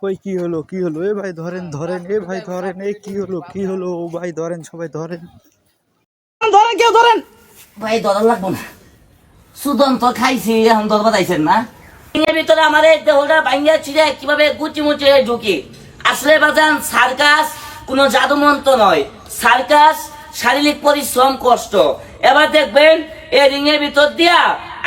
ওই কি হলো কি হলো, এ ভাই ধরেন ধরেন, এ ভাই ধরেন, এ কি হলো কি হলো, ও ভাই ধরেন, সবাই ধরেন ধরেন, কেউ ধরেন। ভাই ধরা লাগবো না, সুদন তো খাইছি, এখন ধরবা যাইছেন না। এর ভিতরে আমার এই দেহটা ভাঙ্গা ছিঁড়ে কিভাবে গুচি মুচি ঢুকি। আসলে বাজান সার্কাস কোনো জাদু মন্ত্র নয়, সার্কাস শারীরিক পরিশ্রম, কষ্ট। এবার দেখবেন এই রিং এর ভিতর দিয়া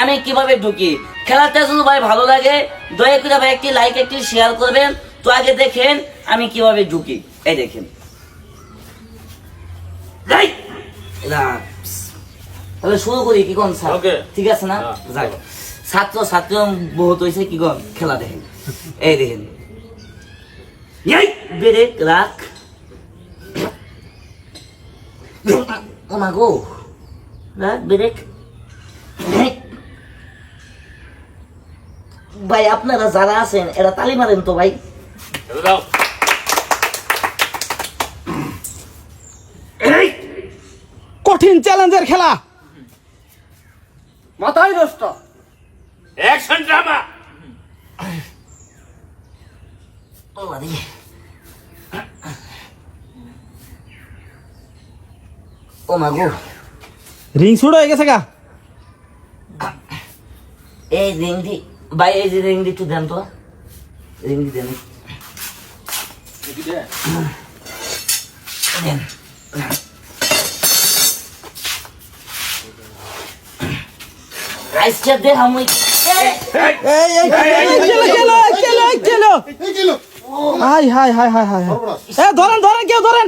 আমি কিভাবে ঢুকি। খেলাটা যদি ভাই ভালো লাগে দয়া করে ভাই একটি লাইক একটি শেয়ার করবেন। তো আগে দেখেন আমি কিভাবে ঢুকি, এই দেখেন। তাহলে শুরু করি কি কোন স্যার? ঠিক আছে না? যাক, ছাত্র ছাত্র বহুত হয়েছে, কি কোন খেলা দেখেন, এই দেখেন। ব্রেক রাখ, গো রাখ ব্রেক। ভাই আপনারা যারা আছেন এরা তালি মারেন তো ভাই। কঠিন চ্যালেঞ্জের খেলা, মাথায় নষ্ট অ্যাকশন ড্রামা। ও আরে ও মা গো, রিং শুট হয়ে গেছে গা। এই রিং দি ভাই, এই যে রিং দি একটু দেন তো, রিং দি দেন দেন। আইসটা দে আমি হাই হাই হাই হাই হাই, এ ধরেন ধরেন, কেউ ধরেন।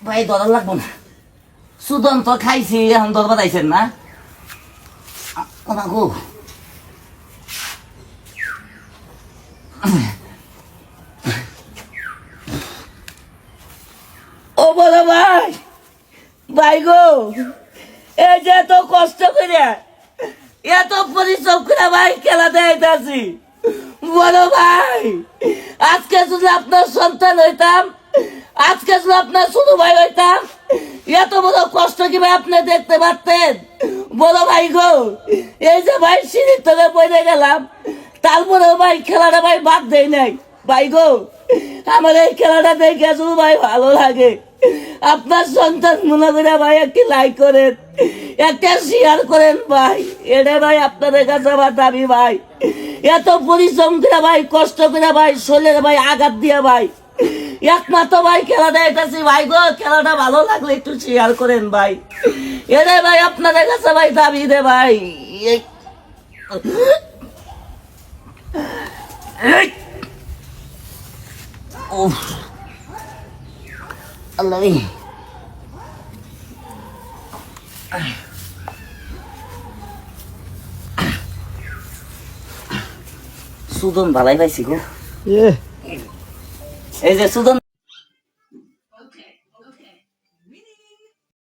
ভাই ধরা লাগবো না, সুদন তো খাইছি, এখন ধরবা যাইছেন না। ও মা গো, ও বলো ভাই, ভাই গো, এই যে এত কষ্ট করে এত পরিশ্রম করে ভাই খেলা দেখাইতাছি, বলো ভাই, আজকে যদি আপনার সন্তান হইতাম, আজকে যদি আপনার ছোট ভাই হইতাম, এত বড় কষ্ট কি ভাই আপনি দেখতে পারতেন? বলো ভাই গো, এই যে ভাই সিঁড়ির তলে পড়ে গেলাম, তারপরেও ভাই খেলাটা ভাই বাদ দেয় নাই। ভাই গো, আমার এই খেলাটা দেখে শুধু ভাই ভালো লাগে, আপনার সন্তান মনে করে ভাই একটি লাইক করেন, একটা শেয়ার করেন ভাই, এটা ভাই আপনাদের কাছে আমার দাবি ভাই। এত পরিশ্রম করে ভাই, কষ্ট করে ভাই, শরীরে ভাই আঘাত দিয়ে ভাই একমাত্র ভাই খেলাটা এটাছি ভাই গো, খেলাটা ভালো লাগলে একটু শেয়ার করেন ভাই, এটাই ভাই আপনাদের কাছে ভাই দাবি দে ভাই। আল্লাহ রে, সুদন ভালাই পাইছি গো, এ এই যে সুদন।